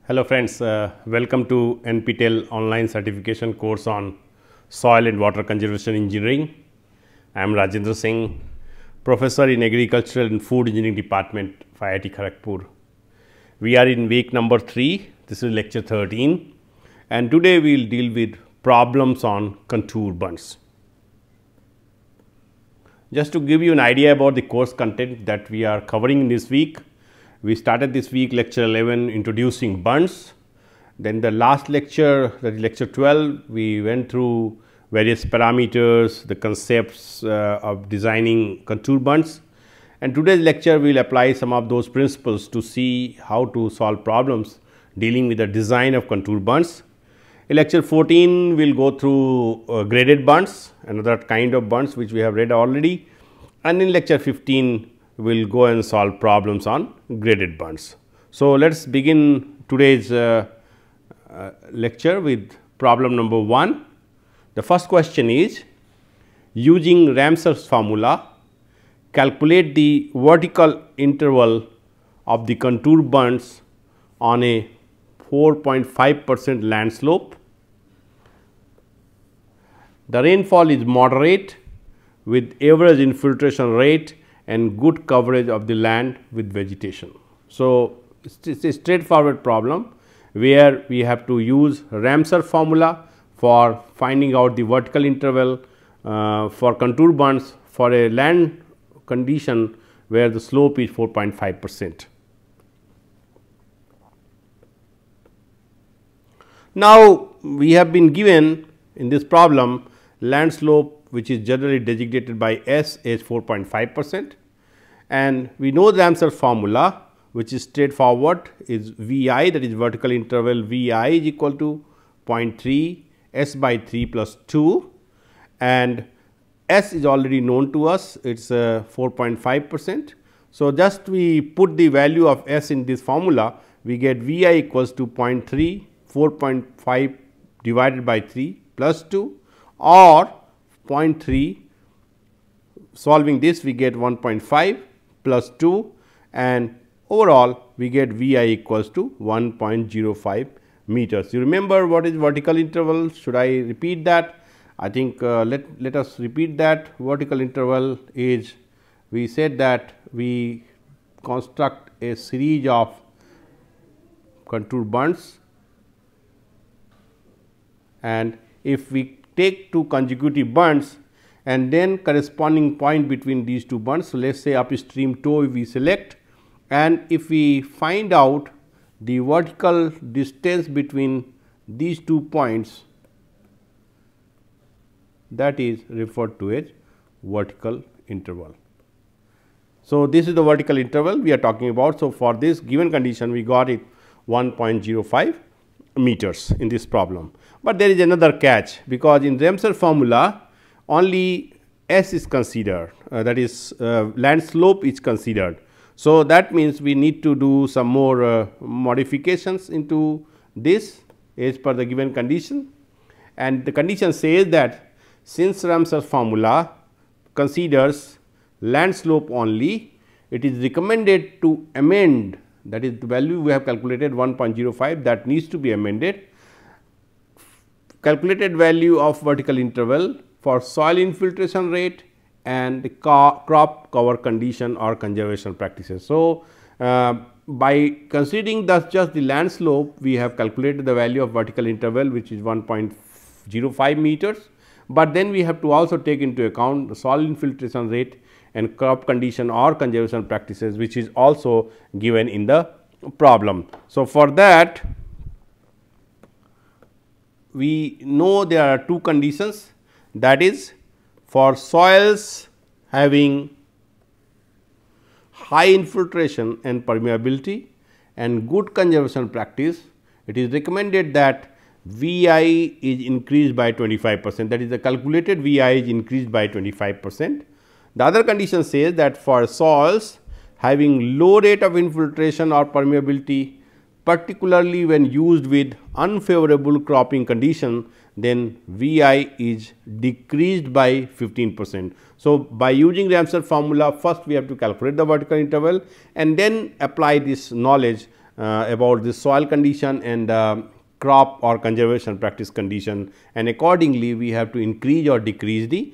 Hello friends, welcome to NPTEL online certification course on soil and water conservation engineering. I am Rajendra Singh, professor in agricultural and food engineering department, IIT Kharagpur. We are in week number 3, this is lecture 13, and today we will deal with problems on contour bunds. Just to give you an idea about the course content that we are covering in this week, we started this week lecture 11 introducing bunds. Then the last lecture, that is lecture 12, we went through various parameters, the concepts of designing contour bunds. And today's lecture we will apply some of those principles to see how to solve problems dealing with the design of contour bunds. In lecture 14, we will go through graded bunds, another kind of bunds which we have read already. And in lecture 15, we will go and solve problems on graded bunds. So, let us begin today's lecture with problem number 1. The first question is, using Ramsar's formula, calculate the vertical interval of the contour bunds on a 4.5% land slope. The rainfall is moderate with average infiltration rate and good coverage of the land with vegetation. So, it is a straightforward problem where we have to use Ramsar formula for finding out the vertical interval for contour bunds for a land condition where the slope is 4.5%. Now, we have been given in this problem land slope which is generally designated by S as 4.5%, and we know the Ramsar formula which is straightforward is V I, that is vertical interval V I is equal to 0.3 S by 3 plus 2, and S is already known to us, it is 4.5%. So, just we put the value of S in this formula, we get V I equals to 0.3, 4.5 divided by 3 plus 2 or 0.3, solving this we get 1.5 plus 2 and overall we get V I equals to 1.05 meters. You remember what is vertical interval? Should I repeat that? I think let us repeat that. Vertical interval is, we said that we construct a series of contour bunds, and if we take two consecutive bunds and then corresponding point between these two bunds. So, let us say upstream toe we select, and if we find out the vertical distance between these 2 points, that is referred to as vertical interval. So, this is the vertical interval we are talking about. So, for this given condition we got it 1.05 meters in this problem. But there is another catch, because in Ramsar formula only S is considered, that is land slope is considered. So, that means we need to do some more modifications into this as per the given condition, and the condition says that since Ramsar formula considers land slope only, it is recommended to amend, that is the value we have calculated 1.05, that needs to be amended. Calculated value of vertical interval for soil infiltration rate and the crop cover condition or conservation practices. So, by considering thus just the land slope, we have calculated the value of vertical interval which is 1.05 meters, but then we have to also take into account the soil infiltration rate and crop condition or conservation practices, which is also given in the problem. So, for that we know there are two conditions, that is for soils having high infiltration and permeability and good conservation practice, it is recommended that V I is increased by 25%, that is the calculated V I is increased by 25%. The other condition says that for soils having low rate of infiltration or permeability, particularly when used with unfavorable cropping condition, then V I is decreased by 15%. So, by using Ramsar formula, first we have to calculate the vertical interval and then apply this knowledge about the soil condition and crop or conservation practice condition, and accordingly we have to increase or decrease the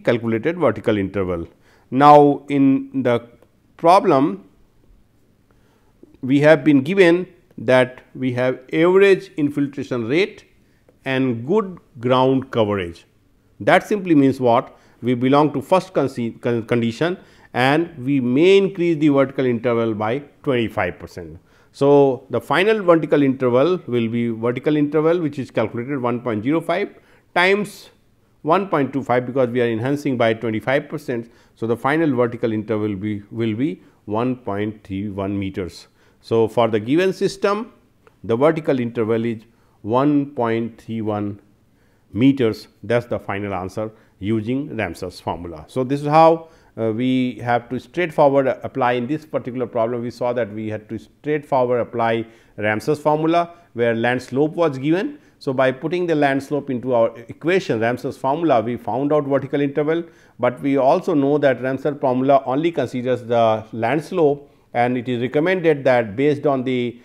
calculated vertical interval. Now, in the problem we have been given that we have average infiltration rate and good ground coverage. That simply means what? We belong to first condition and we may increase the vertical interval by 25%. So, the final vertical interval will be vertical interval which is calculated 1.05 times 1.25 because we are enhancing by 25%. So, the final vertical interval will be 1.31 meters. So, for the given system the vertical interval is 1.31 meters, that is the final answer using Ramsar's formula. So, this is how we have to straightforward apply in this particular problem. We saw that we had to straightforward apply Ramsar's formula where land slope was given. So, by putting the land slope into our equation Ramsar's formula, we found out vertical interval, but we also know that Ramsar's formula only considers the land slope, and it is recommended that based on the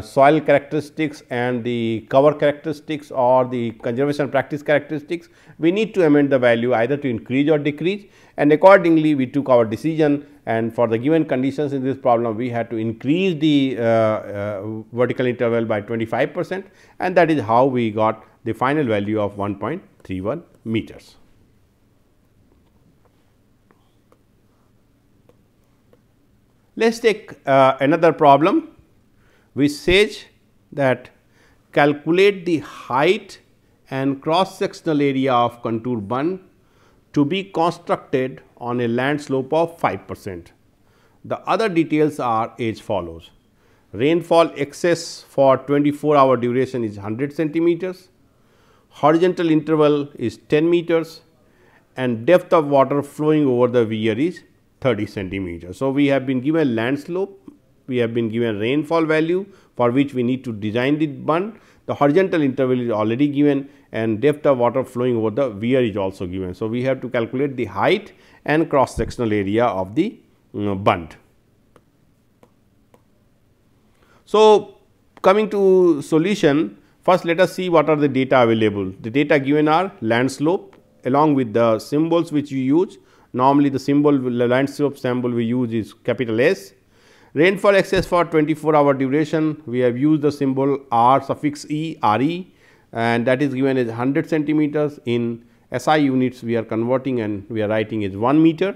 soil characteristics and the cover characteristics or the conservation practice characteristics, we need to amend the value either to increase or decrease, and accordingly we took our decision, and for the given conditions in this problem we had to increase the vertical interval by 25%, and that is how we got the final value of 1.31 meters. Let us take another problem which says that calculate the height and cross sectional area of contour bund to be constructed on a land slope of 5%. The other details are as follows: rainfall excess for 24-hour duration is 100 centimeters, horizontal interval is 10 meters, and depth of water flowing over the weir is 30 centimeters. So, we have been given land slope, we have been given rainfall value for which we need to design the bund, the horizontal interval is already given, and depth of water flowing over the weir is also given. So, we have to calculate the height and cross sectional area of the bund. So, coming to solution, first let us see what are the data available. The data given are land slope along with the symbols which you use. Normally, the symbol, the land slope symbol we use is capital S. Rainfall excess for 24-hour duration, we have used the symbol R suffix E, RE, and that is given as 100 centimeters. In SI units we are converting and we are writing as 1 meter.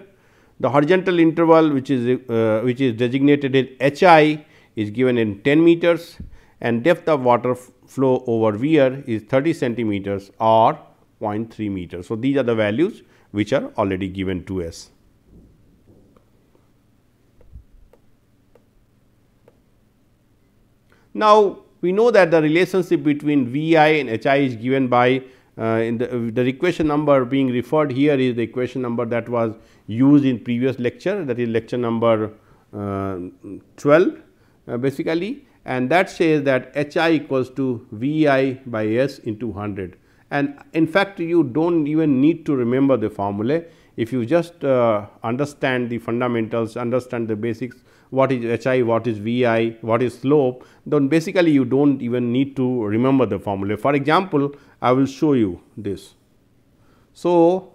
The horizontal interval which is designated as HI is given in 10 meters, and depth of water flow over weir is 30 centimeters or 0.3 meters. So, these are the values which are already given to us. Now, we know that the relationship between Vi and Hi is given by in the equation number being referred here is the equation number that was used in previous lecture, that is lecture number 12 basically, and that says that Hi equals to Vi by S into 100. And in fact, you do not even need to remember the formula. If you just understand the fundamentals, understand the basics, what is Hi, what is Vi, what is slope, then basically you do not even need to remember the formula. For example, I will show you this. So,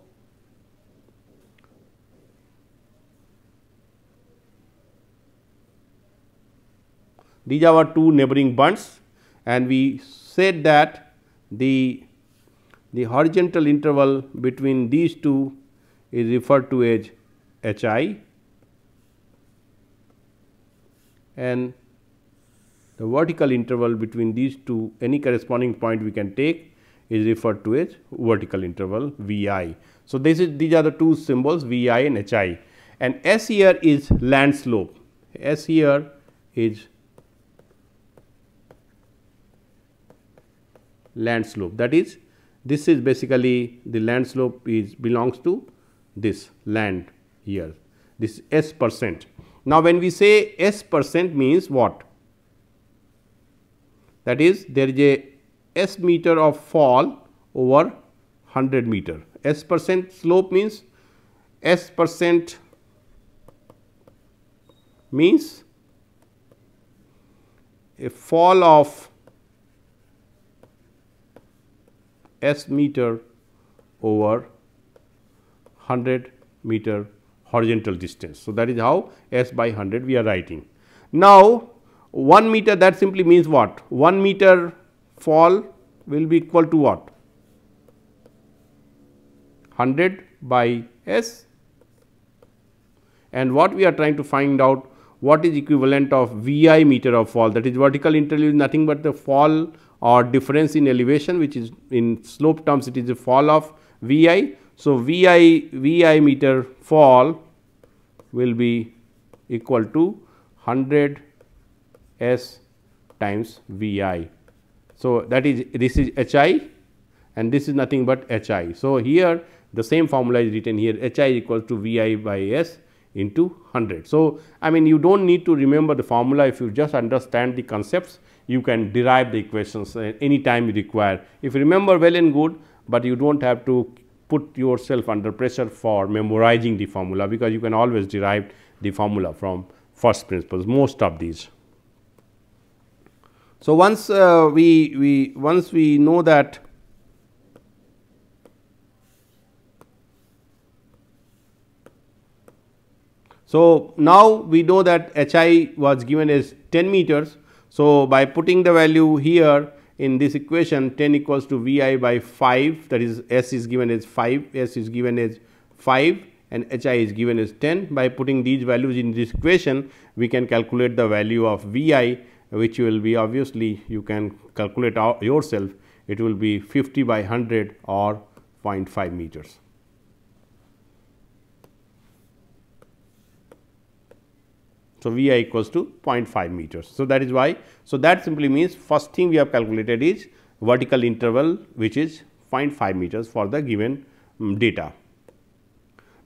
these are our two neighboring bunds, and we said that the horizontal interval between these two is referred to as Hi, and the vertical interval between these two, any corresponding point we can take, is referred to as vertical interval Vi. So, these are the two symbols Vi and Hi, and S here is land slope, S here is land slope, that is, this is basically the land slope is belongs to this land here, this S percent. Now, when we say S percent means what? That is, there is a S meter of fall over 100 meter. S percent slope means S percent means a fall of S meter over 100 meter horizontal distance. So, that is how S by 100 we are writing. Now, 1 meter, that simply means what? 1 meter fall will be equal to what? 100 by S, and what we are trying to find out, what is equivalent of VI meter of fall, that is vertical interval is nothing but the fall or difference in elevation, which is in slope terms it is a fall of VI. So, VI meter fall will be equal to 100 S times VI. So, that is, this is HI and this is nothing but HI. So, here the same formula is written here, HI is equal to VI by S into 100. So, I mean you do not need to remember the formula, if you just understand the concepts you can derive the equations any time you require. If you remember, well and good, but you do not have to put yourself under pressure for memorizing the formula, because you can always derive the formula from first principles, most of these. So, once we know that so now we know that HI was given as 10 meters. So, by putting the value here in this equation, 10 equals to VI by 5, that is S is given as 5, S is given as 5 and HI is given as 10. By putting these values in this equation, we can calculate the value of VI, which will be, obviously you can calculate out yourself, it will be 50 by 100 or 0.5 meters. So, VI equals to 0.5 meters. So, that is why. So, that simply means first thing we have calculated is vertical interval, which is 0.5 meters for the given data.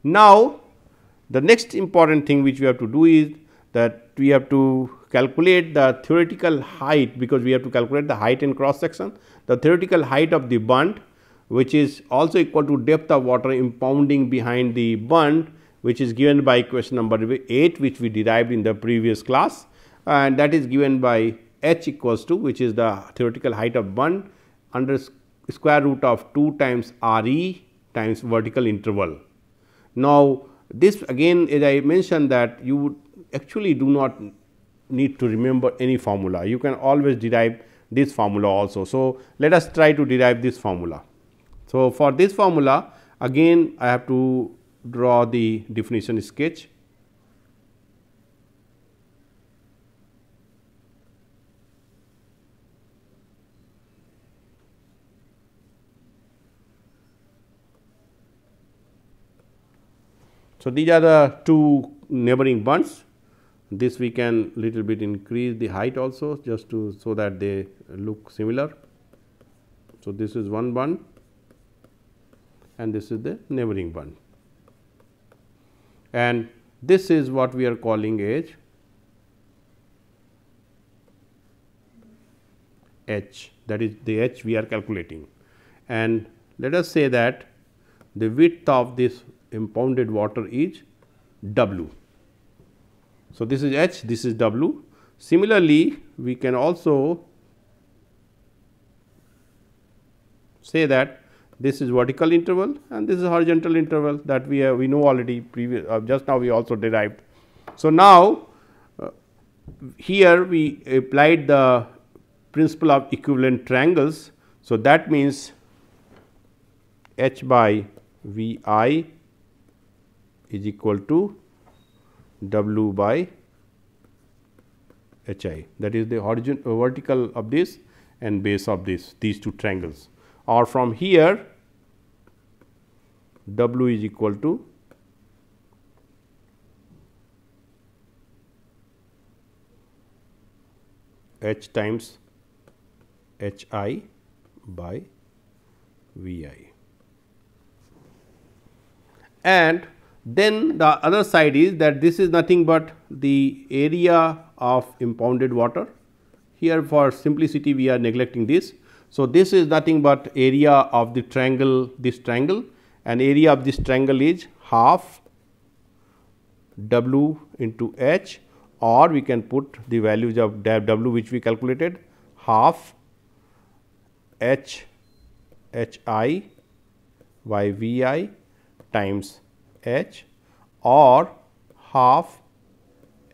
Now, the next important thing which we have to do is that we have to calculate the theoretical height, because we have to calculate the height and cross section. The theoretical height of the bund, which is also equal to depth of water impounding behind the bund, which is given by equation number 8, which we derived in the previous class, and that is given by H equals to, which is the theoretical height of bund, under square root of 2 times RE times vertical interval. Now, this again, as I mentioned, that you actually do not need to remember any formula, you can always derive this formula also. So, let us try to derive this formula. So, for this formula again I have to draw the definition sketch. So, these are the two neighboring bunds. This we can little bit increase the height also, just to so that they look similar. So, this is one bund and this is the neighboring bund, and this is what we are calling as H, that is the H we are calculating, and let us say that the width of this impounded water is W. So, this is H, this is W. Similarly, we can also say that this is vertical interval and this is horizontal interval, that we know already previous just now we also derived. So, now here we applied the principle of equivalent triangles. So, that means H by V I is equal to W by H I, that is the vertical of this and base of these two triangles, or from here W is equal to H times H I by V I. And then the other side is that this is nothing but the area of impounded water. Here for simplicity we are neglecting this. So, this is nothing but area of the triangle, this triangle, and area of this triangle is half W into H, or we can put the values of W which we calculated, half H I by V I times H, or half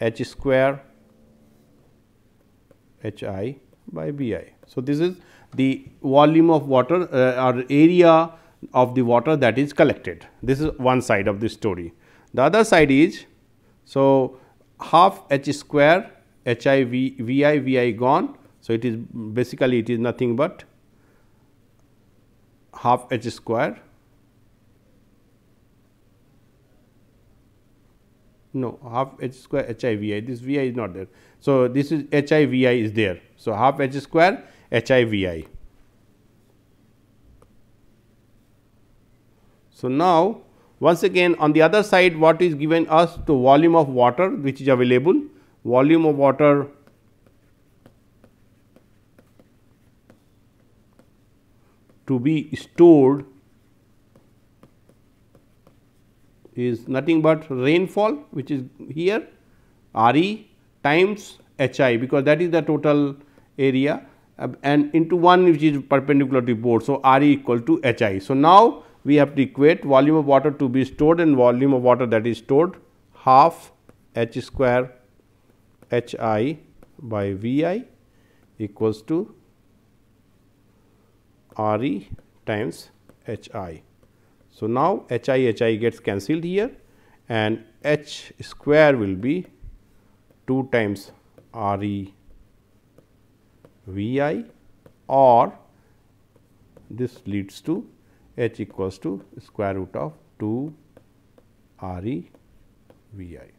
H square H I by V I. So, this is the volume of water or area of the water that is collected. This is one side of the story. The other side is, so half H square H I V I gone. So, it is basically it is nothing but half H square, no, half H square H I V I, this V I is not there. So, this is H I V I is there. So, half H square H I V I. So, now once again on the other side, what is given us, the volume of water which is available, volume of water to be stored is nothing but rainfall, which is here RE times HI, because that is the total area, and into 1 which is perpendicular to board. So, RE equal to HI. So, now we have to equate volume of water to be stored and volume of water that is stored, half H square HI by VI equals to RE times HI. So, now HI gets cancelled here, and H square will be 2 times RE VI, or this leads to H equals to square root of 2 RE VI.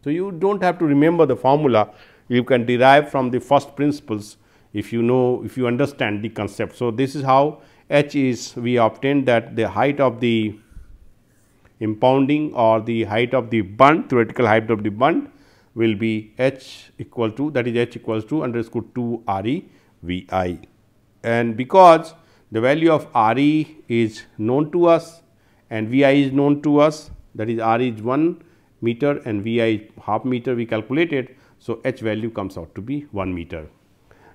So, you do not have to remember the formula, you can derive from the first principles if you know, if you understand the concept. So, this is how H is, we obtained that the height of the impounding or the height of the bund, theoretical height of the bund will be H equal to, that is H equals to underscore 2 RE VI. And because the value of RE is known to us and VI is known to us, that is RE is 1 meter and VI is half meter, we calculated. So, H value comes out to be 1 meter.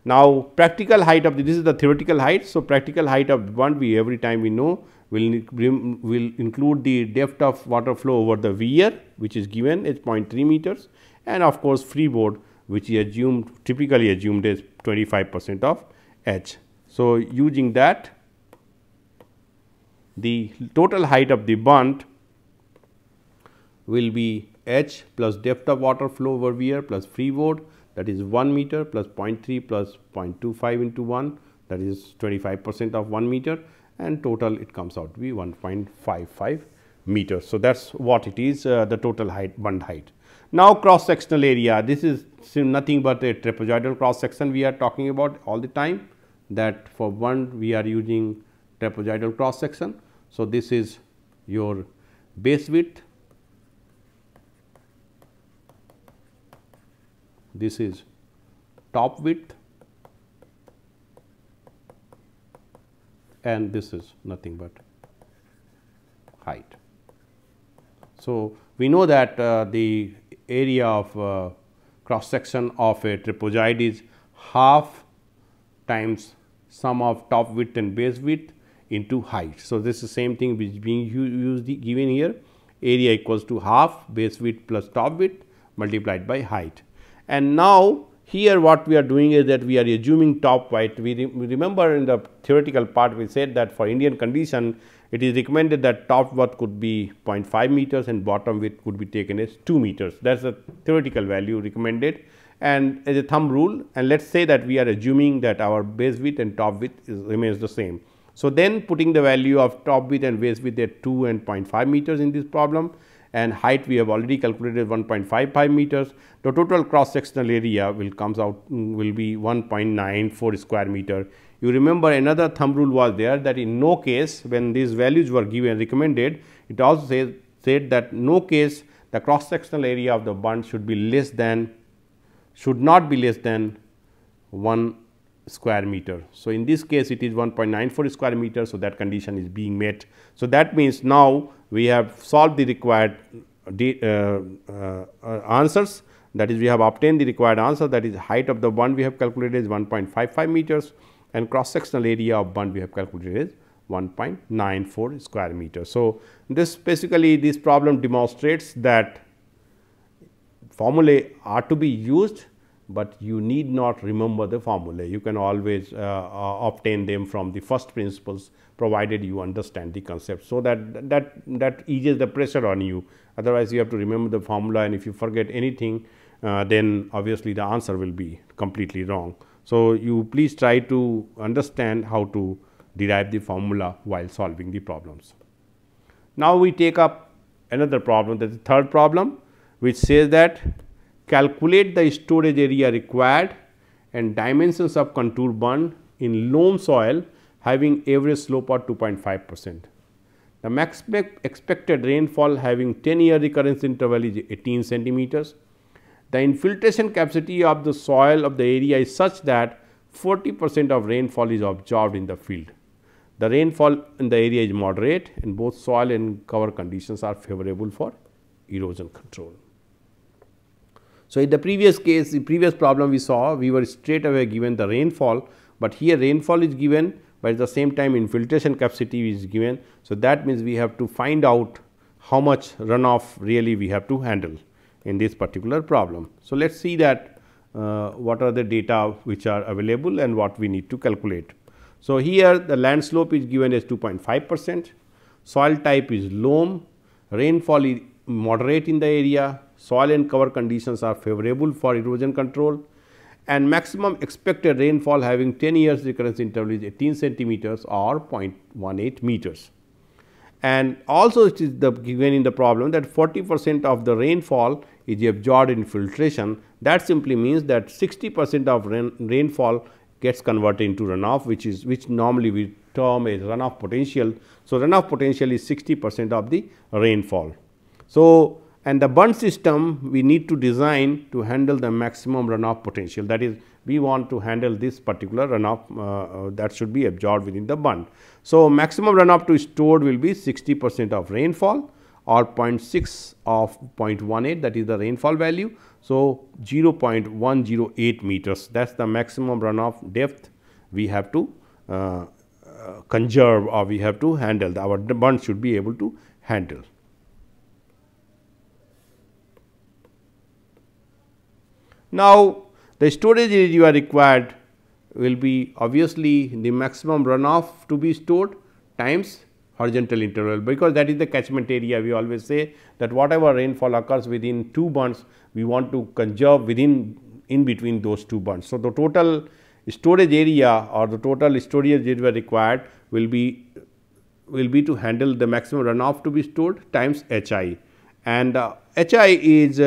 Now, practical height of this is the theoretical height. So, practical height of the bund we every time we know will include the depth of water flow over the weir, which is given as 0.3 meters, and of course, freeboard, which is assumed, typically assumed as 25% of H. So, using that, the total height of the bund will be H plus depth of water flow over weir plus freeboard, that is 1 meter plus 0.3 plus 0.25 into 1, that is 25% of 1 meter, and total it comes out to be 1.55 meters. So, that is what it is, the total height, bund height. Now, cross sectional area, this is nothing but a trapezoidal cross section we are talking about all the time, that for bund we are using trapezoidal cross section. So, this is your base width, this is top width, and this is nothing but height. So, we know that the area of cross section of a trapezoid is half times sum of top width and base width into height. So, this is the same thing which is being used given here, area equals to half base width plus top width multiplied by height. And now, here what we are doing is that we are assuming top width. We remember in the theoretical part we said that for Indian condition it is recommended that top width could be 0.5 meters and bottom width could be taken as 2 meters. That is the theoretical value recommended, and as a thumb rule, and let us say that we are assuming that our base width and top width remains the same. So, then putting the value of top width and base width at 2 and 0.5 meters in this problem, and height we have already calculated 1.55 meters. The total cross sectional area will be 1.94 square meter. You remember another thumb rule was there, that in no case when these values were given recommended, it also said that no case the cross sectional area of the bund should not be less than 1 square meter. So, in this case it is 1.94 square meter. So, that condition is being met. So, that means now we have solved the required answers. that is we have obtained the required answer, that is height of the bund we have calculated is 1.55 meters and cross sectional area of bund we have calculated is 1.94 square meters. So, this basically this problem demonstrates that formulae are to be used, but you need not remember the formulae. You can always obtain them from the first principles, provided you understand the concept. So, that eases the pressure on you. Otherwise, you have to remember the formula, and if you forget anything, then obviously the answer will be completely wrong. So, you please try to understand how to derive the formula while solving the problems. Now, we take up another problem, that is the third problem, which says that calculate the storage area required and dimensions of contour bund in loam soil having average slope of 2.5%. The max expected rainfall having 10-year recurrence interval is 18 centimeters. The infiltration capacity of the soil of the area is such that 40% of rainfall is absorbed in the field. The rainfall in the area is moderate and both soil and cover conditions are favorable for erosion control. So, in the previous case, the previous problem we saw, we were straight away given the rainfall, but here rainfall is given, but at the same time infiltration capacity is given. So, that means we have to find out how much runoff really we have to handle in this particular problem. So, let us see that what are the data which are available and what we need to calculate. So, here the land slope is given as 2.5%, soil type is loam, rainfall is moderate in the area, soil and cover conditions are favorable for erosion control, and maximum expected rainfall having 10 years recurrence interval is 18 centimeters or 0.18 meters. And also it is given in the problem that 40% of the rainfall is absorbed in filtration. That simply means that 60% of rainfall gets converted into runoff, which normally we term as runoff potential. So, runoff potential is 60% of the rainfall. So, and the bund system we need to design to handle the maximum runoff potential, that is we want to handle this particular runoff that should be absorbed within the bund. So, maximum runoff to stored will be 60% of rainfall or 0.6 of 0.18, that is the rainfall value. So, 0.108 meters, that is the maximum runoff depth we have to conserve, or we have to handle, our bund should be able to handle. Now, the storage area required will be obviously the maximum runoff to be stored times horizontal interval, because that is the catchment area. We always say that whatever rainfall occurs within two bunds, we want to conserve in between those two bunds. So, the total storage area or the total storage area required will be to handle the maximum runoff to be stored times HI, and HI is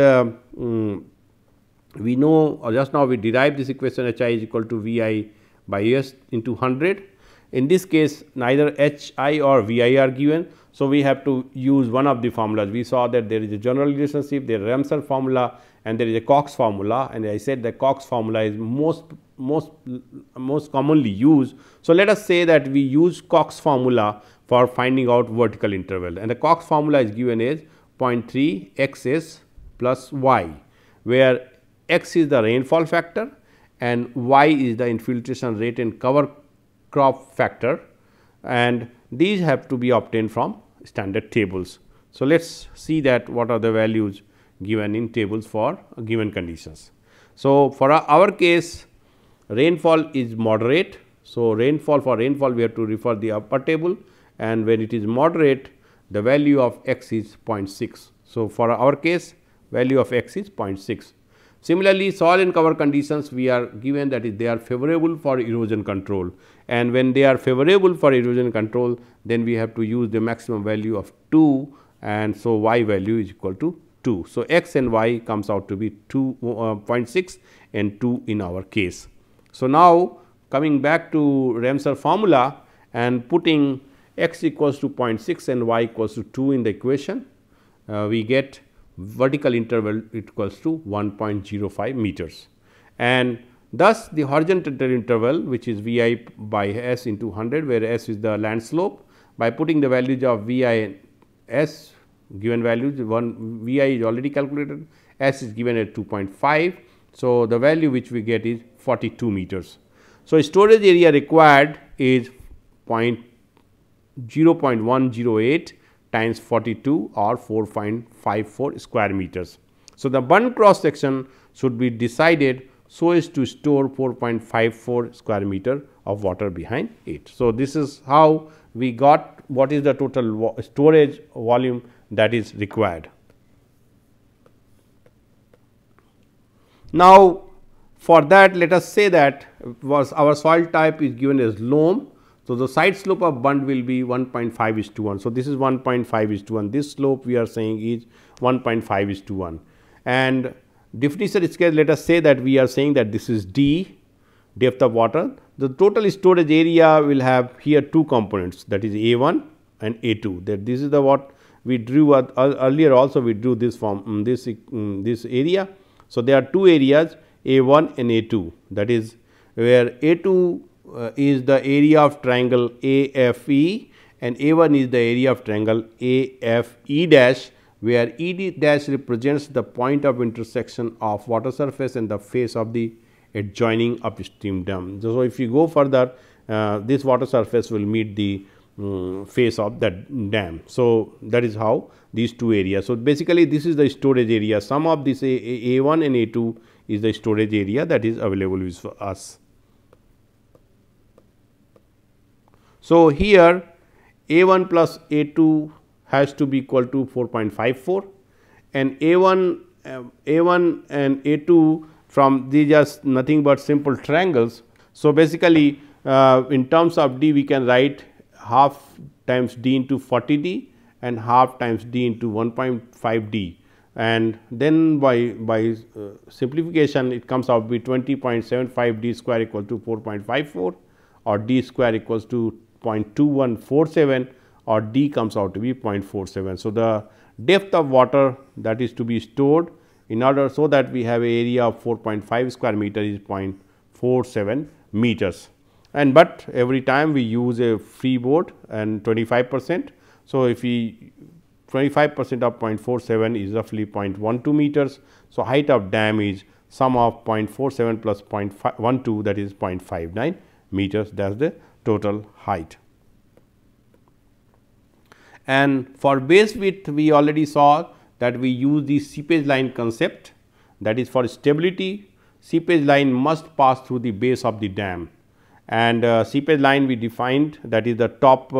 we know, or just now we derived this equation, HI is equal to VI by S into 100. In this case, neither HI or VI are given. So, we have to use one of the formulas. We saw that there is a general relationship, there is a Ramsar formula and there is a Cox formula, and I said the Cox formula is most commonly used. So, let us say that we use Cox formula for finding out vertical interval, and the Cox formula is given as 0.3 XS plus Y, where X is the rainfall factor and Y is the infiltration rate and cover crop factor, and these have to be obtained from standard tables. So, let us see that what are the values given in tables for given conditions. So, for our case rainfall is moderate. So, for rainfall we have to refer the upper table, and when it is moderate the value of X is 0.6. So, for our case value of X is 0.6. Similarly, soil and cover conditions we are given, that is they are favorable for erosion control, and when they are favorable for erosion control, then we have to use the maximum value of 2, and so Y value is equal to 2. So, X and Y comes out to be 2.6 and 2 in our case. So, now coming back to Ramsar formula and putting X equals to 0.6 and Y equals to 2 in the equation, we get vertical interval equals to 1.05 meters, and thus the horizontal interval, which is Vi by S into 100, where S is the land slope. By putting the values of Vi and S, given values, one Vi is already calculated, S is given at 2.5. So, the value which we get is 42 meters. So, storage area required is 0.108 times 42 or 4.54 square meters. So, the Bunds cross section should be decided so as to store 4.54 square meter of water behind it. So, this is how we got what is the total storage volume that is required. Now, for that let us say that was our soil type is given as loam. So, the side slope of Bunds will be 1.5:1. So, this is 1.5:1. This slope we are saying is 1.5:1. And definition scale, let us say that we are saying that this is D, depth of water. The total storage area will have here two components, that is A1 and A2. That this is the what we drew earlier also we drew this from this area. So, there are two areas A1 and A2, that is where A2 is the area of triangle AFE and A1 is the area of triangle AFE dash, where ED dash represents the point of intersection of water surface and the face of the adjoining upstream dam. So, if you go further, this water surface will meet the face of that dam. So, that is how these two areas. So, basically this is the storage area. Sum of this A1 and A2 is the storage area that is available with us. So, here A1 plus A2 has to be equal to 4.54 and A1 and A2 from these are nothing but simple triangles. So, basically in terms of D we can write half times D into 40 D and half times D into 1.5 D, and then by simplification it comes out to be 20.75 D square equal to 4.54 or D square equals to 0.2147 or D comes out to be 0.47. So, the depth of water that is to be stored in order so that we have a area of 4.5 square meter is 0.47 meters. And but every time we use a free board and 25%. So, if we 25% of 0.47 is roughly 0.12 meters. So, height of dam is sum of 0.47 plus 0.12, that is 0.59 meters, that is the total height. And for base width we already saw that we use the seepage line concept, that is for stability seepage line must pass through the base of the dam, and seepage line we defined, that is the top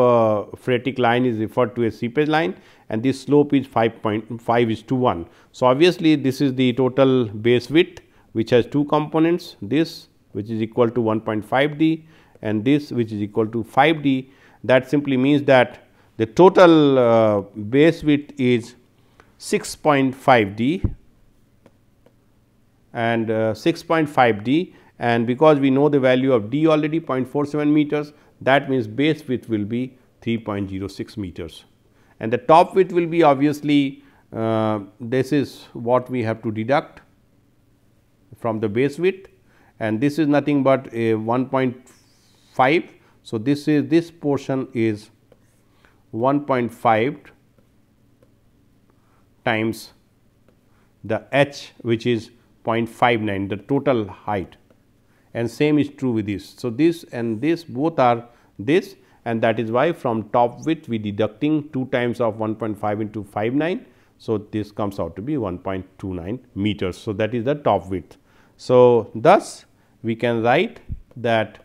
phreatic line is referred to as seepage line and this slope is 5.5:1. So, obviously, this is the total base width which has two components, this which is equal to 1.5 D and this which is equal to 5 D. That simply means that the total base width is 6.5 D and 6.5 D, and because we know the value of D already 0.47 meters, that means base width will be 3.06 meters and the top width will be obviously this is what we have to deduct from the base width, and this is nothing but a 1.5. So, this portion is 1.5 times the h which is 0.59, the total height, and same is true with this. So, this and this both are this, and that is why from top width we deducting 2 times of 1.5 into 59. So, this comes out to be 1.29 meters. So, that is the top width. So, thus we can write that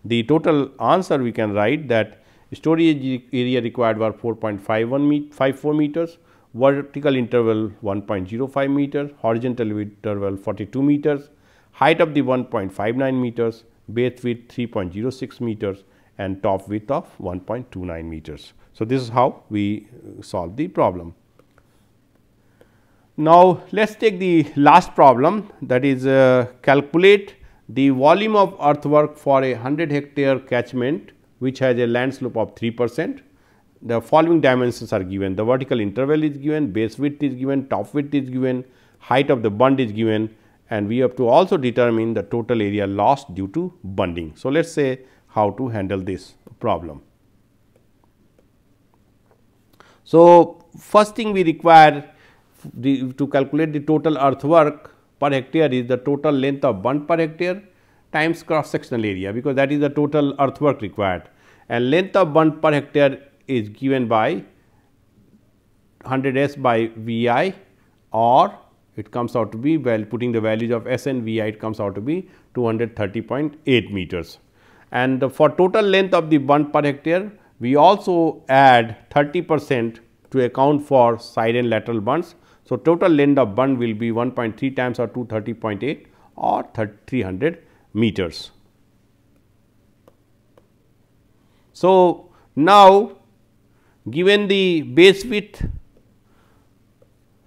the total answer we can write that storage area required were 4.54 meters, vertical interval 1.05 meters, horizontal interval 42 meters, height of the 1.59 meters, base width 3.06 meters and top width of 1.29 meters. So, this is how we solve the problem. Now, let us take the last problem, that is calculate the volume of earthwork for a 100 hectare catchment which has a land slope of 3%. The following dimensions are given: the vertical interval is given, base width is given, top width is given, height of the bund is given, and we have to also determine the total area lost due to bunding. So, let us say how to handle this problem. So, first thing we require to calculate the total earthwork per hectare is the total length of bund per hectare times cross sectional area, because that is the total earthwork required, and length of bund per hectare is given by 100 S by Vi, or it comes out to be, while putting the values of S and Vi, it comes out to be 230.8 meters. And for total length of the bund per hectare, we also add 30% to account for side and lateral bunds. So, total length of bund will be 1.3 times or 230.8 or 300 meters. So, now given the base width,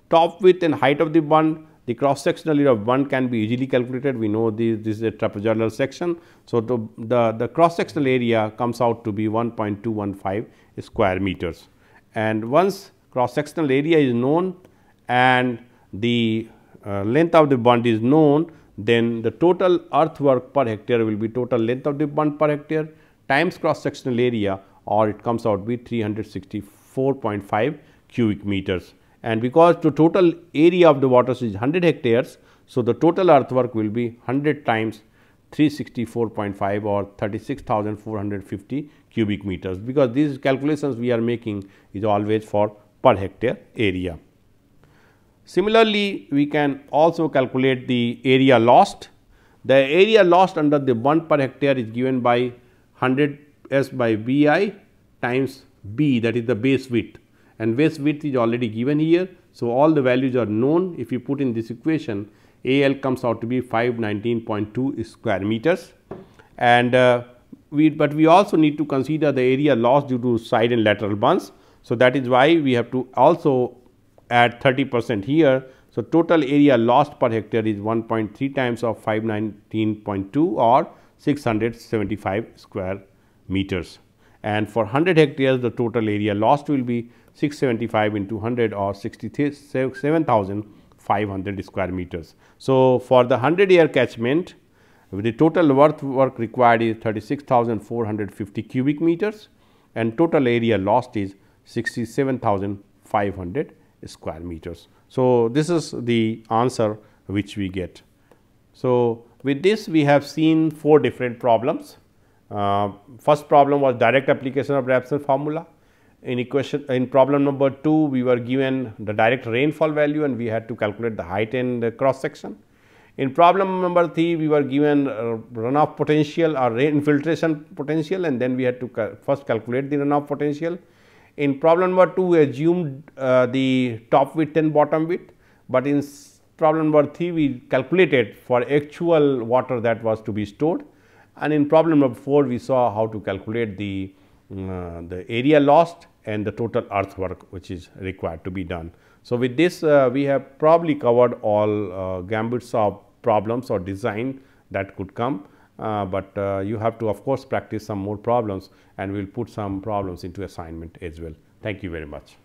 top width and height of the bund, the cross sectional area of bund can be easily calculated. We know this is a trapezoidal section. So, the cross sectional area comes out to be 1.215 square meters, and once cross sectional area is known and the length of the bund is known, then the total earthwork per hectare will be total length of the bund per hectare times cross sectional area, or it comes out to be 364.5 cubic meters. And because the total area of the waters is 100 hectares, so the total earthwork will be 100 times 364.5 or 36,450 cubic meters, because these calculations we are making is always for per hectare area. Similarly, we can also calculate the area lost. The area lost under the bund per hectare is given by 100 S by Vi times B, that is the base width, and base width is already given here. So, all the values are known. If you put in this equation, AL comes out to be 519.2 square meters, and we also need to consider the area lost due to side and lateral bunds. So, that is why we have to also add 30% here. So, total area lost per hectare is 1.3 times of 519.2 or 675 square meters, and for 100 hectares the total area lost will be 675 into 100 or 67,500 square meters. So, for the 100-year catchment, the total earthwork required is 36,450 cubic meters, and total area lost is 67,500 square meters. So, this is the answer which we get. So, with this we have seen 4 different problems. First problem was direct application of Rabson formula. In problem number 2, we were given the direct rainfall value and we had to calculate the height and the cross section. In problem number 3, we were given runoff potential or rain infiltration potential, and then we had to first calculate the runoff potential. In problem number 2, we assumed the top width and bottom width, but in problem number 3, we calculated for actual water that was to be stored, and in problem number 4, we saw how to calculate the area lost and the total earthwork which is required to be done. So, with this we have probably covered all gambits of problems or design that could come, but you have to of course practice some more problems, and we will put some problems into assignment as well. Thank you very much.